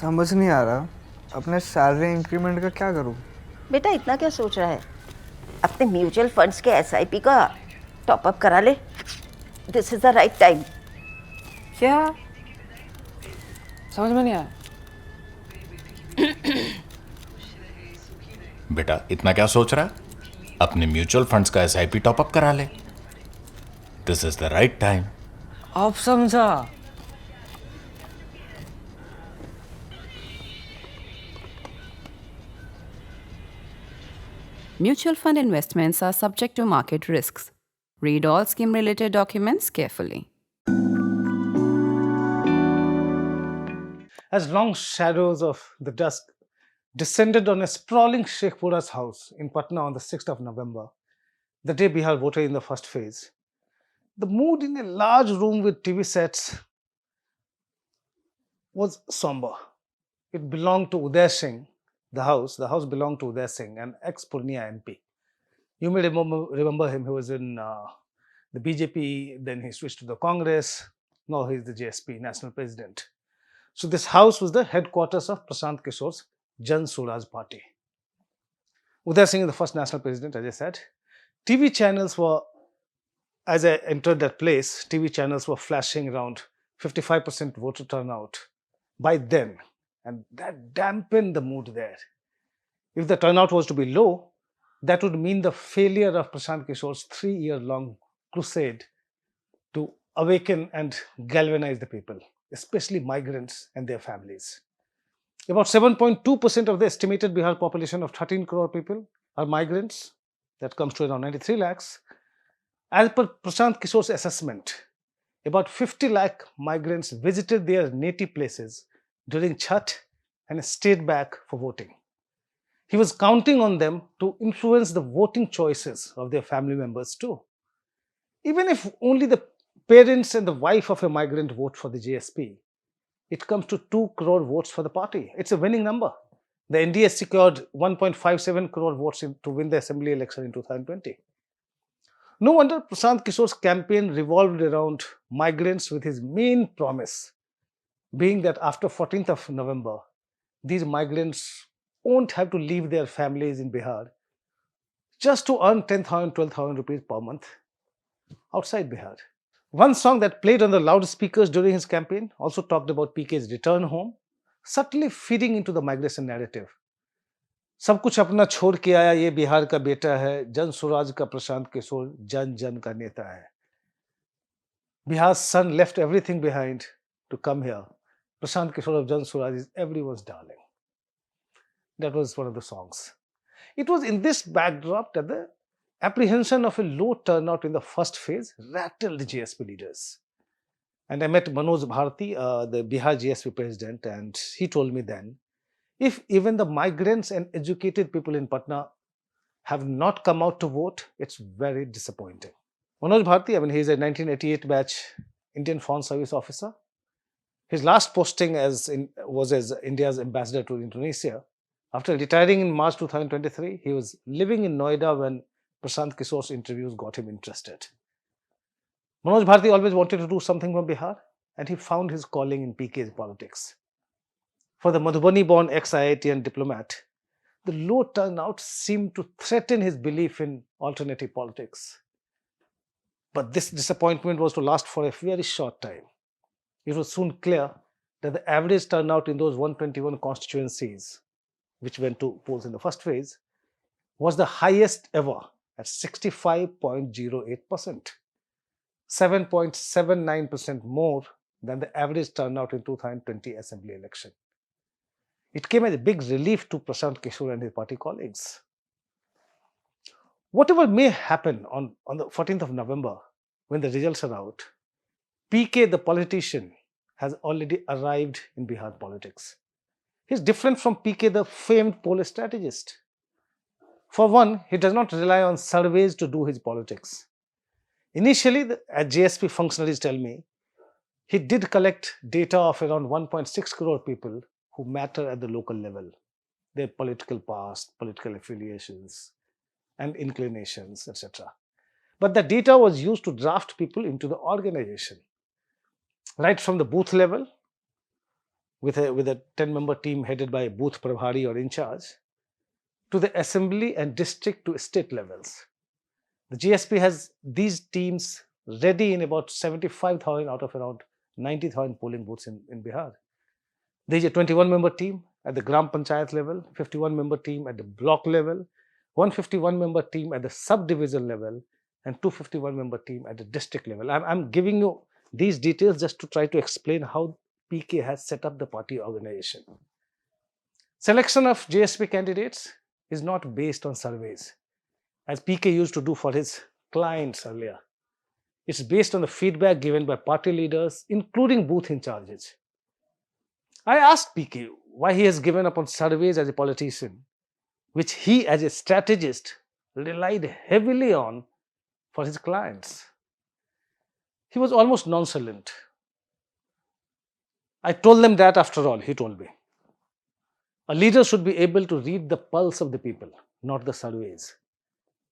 समझ नहीं आ रहा अपने सैलरी इंक्रीमेंट का क्या करूं। बेटा इतना क्या सोच रहा है? अपने म्यूचुअल फंड्स के एसआईपी का टॉप अप करा ले। This is the right time. क्या? समझ में नहीं आया। बेटा इतना क्या सोच रहा है? अपने म्यूचुअल फंड्स का एसआईपी टॉपअप करा ले। This is the right time. अब समझा। Mutual fund investments are subject to market risks. Read all scheme related documents carefully. As long shadows of the dusk descended on a sprawling Sheikhpura's house in Patna on the 6th of November, the day Bihar voted in the first phase, the mood in a large room with TV sets was somber. It belonged to Uday Singh, the house belonged to Uday Singh, an ex-Purnia MP. You may remember him. He was in the BJP, then he switched to the Congress. Now he is the JSP, national president. So this house was the headquarters of Prashant Kishor's Jan Suraj party. Uday Singh is the first national president, as I said. TV channels were, as I entered that place, TV channels were flashing around 55% voter turnout by then. And that dampened the mood there. If the turnout was to be low, that would mean the failure of Prashant Kishor's 3-year-long crusade to awaken and galvanize the people, especially migrants and their families. About 7.2% of the estimated Bihar population of 13 crore people are migrants. That comes to around 93 lakhs. As per Prashant Kishor's assessment, about 50 lakh migrants visited their native places during Chhath and stayed back for voting. He was counting on them to influence the voting choices of their family members too. Even if only the parents and the wife of a migrant vote for the JSP, it comes to 2 crore votes for the party. It's a winning number. The NDA secured 1.57 crore votes to win the assembly election in 2020. No wonder Prashant Kishor's campaign revolved around migrants, with his main promise being that after 14th of November, these migrants won't have to leave their families in Bihar just to earn 10,000, 12,000 rupees per month outside Bihar. One song that played on the loudspeakers during his campaign also talked about PK's return home, subtly feeding into the migration narrative. सब कुछ अपना छोड़ के आया ये बिहार का बेटा है, जन स्वराज का प्रशांत किशोर जन जन का नेता है. Bihar's son left everything behind to come here. Prashant Kishor of Jan Suraj is everyone's darling. That was one of the songs. It was in this backdrop that the apprehension of a low turnout in the first phase rattled the JSP leaders. And I met Manoj Bharti, the Bihar JSP president, and he told me then, if even the migrants and educated people in Patna have not come out to vote, it's very disappointing. Manoj Bharti, he is a 1988 batch Indian Foreign Service officer. His last posting was as India's ambassador to Indonesia. After retiring in March 2023, he was living in Noida when Prashant Kishor's interviews got him interested. Manoj Bharti always wanted to do something for Bihar, and he found his calling in PK's politics. For the Madhubani-born ex-IITian diplomat, the low turnout seemed to threaten his belief in alternative politics. But this disappointment was to last for a very short time. It was soon clear that the average turnout in those 121 constituencies, which went to polls in the first phase, was the highest ever at 65.08%, 7.79% more than the average turnout in 2020 assembly election. It came as a big relief to Prashant Kishor and his party colleagues. Whatever may happen on the 14th of November, when the results are out, PK, the politician, has already arrived in Bihar politics. He's different from PK, the famed poll strategist. For one, he does not rely on surveys to do his politics. Initially, as JSP functionaries tell me, he did collect data of around 1.6 crore people who matter at the local level, their political past, political affiliations, and inclinations, etc. But the data was used to draft people into the organization, right from the booth level, with a 10-member team headed by a booth prabhari or in charge, to the assembly and district to state levels. The GSP has these teams ready in about 75,000 out of around 90,000 polling booths in Bihar. There is a 21-member team at the Gram Panchayat level, 51-member team at the block level, 151-member team at the subdivision level, and 251-member team at the district level. I'm giving you these details just to try to explain how PK has set up the party organization. Selection of GSP candidates is not based on surveys, as PK used to do for his clients earlier. It's based on the feedback given by party leaders, including booth in charges. I asked PK why he has given up on surveys as a politician, which he as a strategist relied heavily on for his clients. He was almost nonchalant. I told them that after all, he told me. A leader should be able to read the pulse of the people, not the surveys.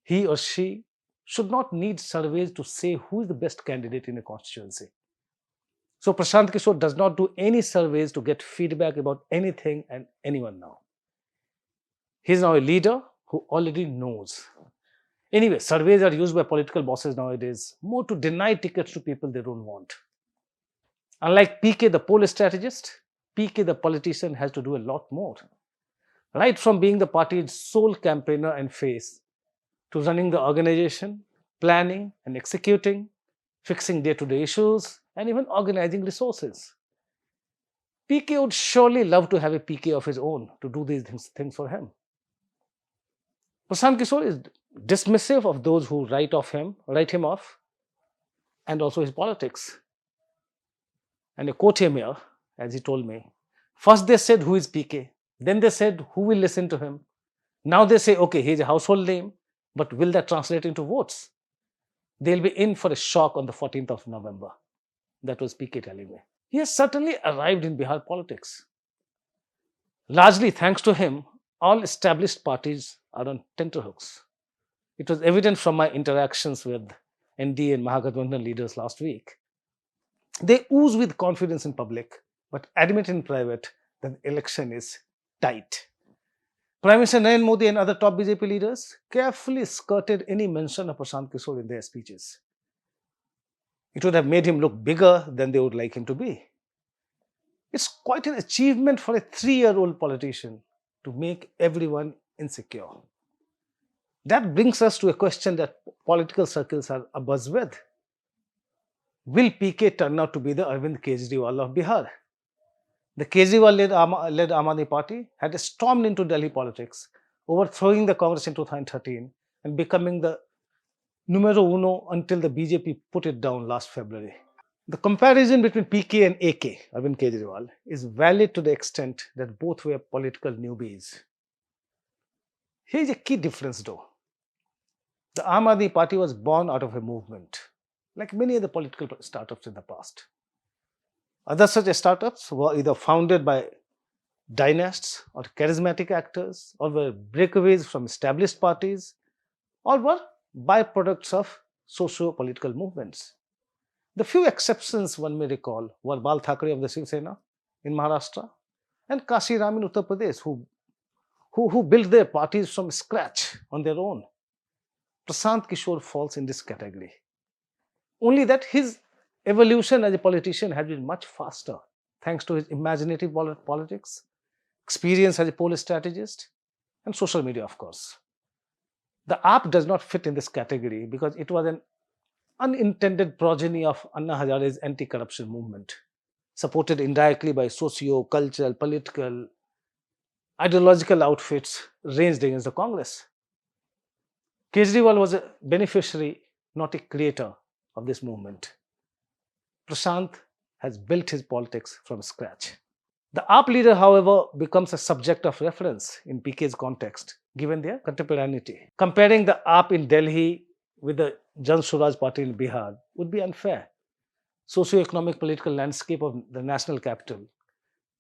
He or she should not need surveys to say who is the best candidate in a constituency. So Prashant Kishor does not do any surveys to get feedback about anything and anyone now. He is now a leader who already knows. Anyway, surveys are used by political bosses nowadays more to deny tickets to people they don't want. Unlike PK, the poll strategist, PK, the politician, has to do a lot more. Right from being the party's sole campaigner and face, to running the organization, planning and executing, fixing day-to-day issues, and even organizing resources. PK would surely love to have a PK of his own to do these things for him. Prashant Kishor is dismissive of those who write him off, and also his politics. And I quote him here, as he told me, first they said who is PK, then they said who will listen to him. Now they say, okay, he's a household name, but will that translate into votes? They'll be in for a shock on the 14th of November. That was PK telling me. He has certainly arrived in Bihar politics. Largely thanks to him, all established parties are on tenterhooks. It was evident from my interactions with NDA and Mahagathbandhan leaders last week. They ooze with confidence in public, but admit in private that the election is tight. Prime Minister Narendra Modi and other top BJP leaders carefully skirted any mention of Prashant Kishor in their speeches. It would have made him look bigger than they would like him to be. It's quite an achievement for a 3-year-old politician to make everyone insecure. That brings us to a question that political circles are abuzz with. Will PK turn out to be the Arvind Kejriwal of Bihar? The Kejriwal-led Aam Aadmi Party had stormed into Delhi politics, overthrowing the Congress in 2013 and becoming the numero uno until the BJP put it down last February. The comparison between PK and AK, Arvind Kejriwal, is valid to the extent that both were political newbies. Here is a key difference though. The Aam Aadmi Party was born out of a movement, like many other political startups in the past. Other such startups were either founded by dynasts or charismatic actors, or were breakaways from established parties, or were byproducts of socio-political movements. The few exceptions one may recall were Bal Thackeray of the Shiv Sena in Maharashtra and Kashi Ram in Uttar Pradesh, who built their parties from scratch on their own. Prashant Kishor falls in this category. Only that his evolution as a politician has been much faster, thanks to his imaginative politics, experience as a poll strategist, and social media, of course. The app does not fit in this category because it was an unintended progeny of Anna Hazare's anti-corruption movement, supported indirectly by socio, cultural, political, ideological outfits ranged against the Congress. Kejriwal was a beneficiary, not a creator of this movement. Prashant has built his politics from scratch. The AAP leader, however, becomes a subject of reference in PK's context, given their contemporaneity. Comparing the AAP in Delhi with the Jan Swaraj Party in Bihar would be unfair. Socio-economic political landscape of the national capital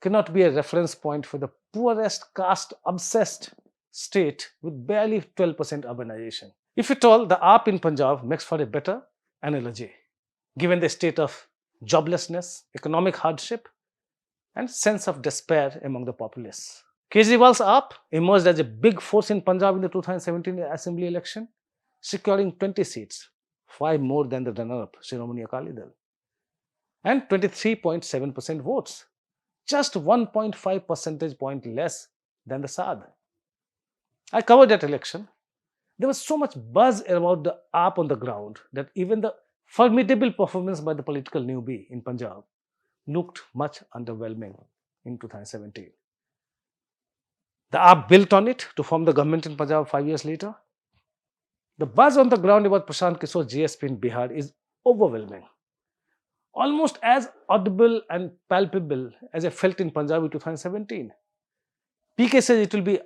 cannot be a reference point for the poorest caste-obsessed state with barely 12% urbanization. If at all, the AAP in Punjab makes for a better analogy, given the state of joblessness, economic hardship, and sense of despair among the populace. Kejriwal's AAP emerged as a big force in Punjab in the 2017 assembly election, securing 20 seats, 5 more than the runner-up, Shiromani Akali Dal, and 23.7% votes, just 1.5 percentage point less than the Saad. I covered that election. There was so much buzz about the AAP on the ground that even the formidable performance by the political newbie in Punjab looked much underwhelming in 2017. The AAP built on it to form the government in Punjab 5 years later. The buzz on the ground about Prashant Kishor GSP in Bihar is overwhelming, almost as audible and palpable as I felt in Punjab in 2017. PK says it will be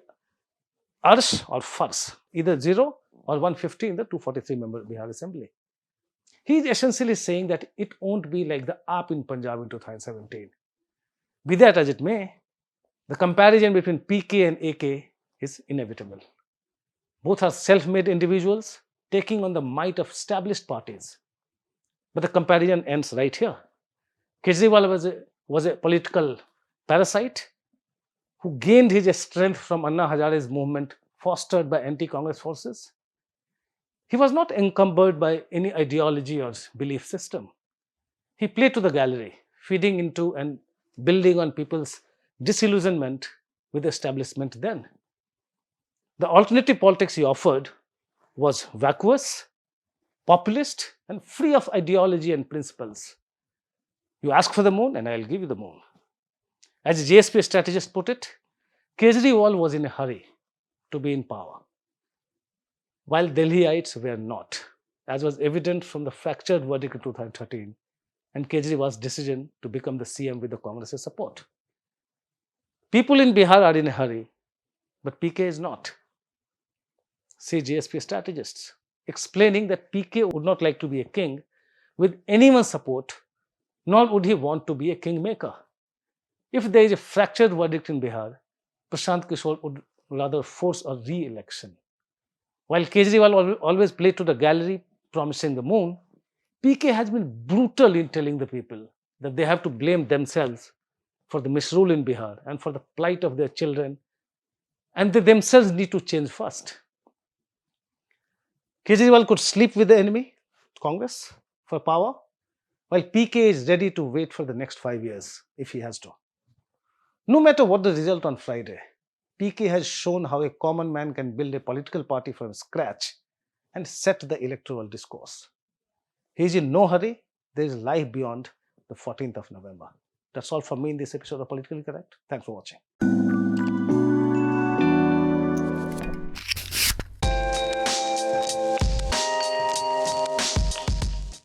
Arsh or Fars, either 0 or 150 in the 243-member Bihar Assembly. He is essentially saying that it won't be like the AAP in Punjab in 2017. Be that as it may, the comparison between PK and AK is inevitable. Both are self-made individuals taking on the might of established parties. But the comparison ends right here. Kejriwal was a political parasite who gained his strength from Anna Hazare's movement fostered by anti-Congress forces. He was not encumbered by any ideology or belief system. He played to the gallery, feeding into and building on people's disillusionment with the establishment then. The alternative politics he offered was vacuous, populist, and free of ideology and principles. You ask for the moon, and I'll give you the moon. As a GSP strategist put it, Kejriwal was in a hurry to be in power, while Delhiites were not, as was evident from the fractured verdict in 2013 and Kejriwal's decision to become the CM with the Congress's support. People in Bihar are in a hurry, but PK is not. See GSP strategists explaining that PK would not like to be a king with anyone's support, nor would he want to be a kingmaker. If there is a fractured verdict in Bihar, Prashant Kishor would rather force a re-election. While Kejriwal always played to the gallery promising the moon, PK has been brutal in telling the people that they have to blame themselves for the misrule in Bihar and for the plight of their children, and they themselves need to change first. Kejriwal could sleep with the enemy, Congress, for power, while PK is ready to wait for the next 5 years if he has to. No matter what the result on Friday, PK has shown how a common man can build a political party from scratch and set the electoral discourse. He is in no hurry. There is life beyond the 14th of November. That's all from me in this episode of Politically Correct. Thanks for watching.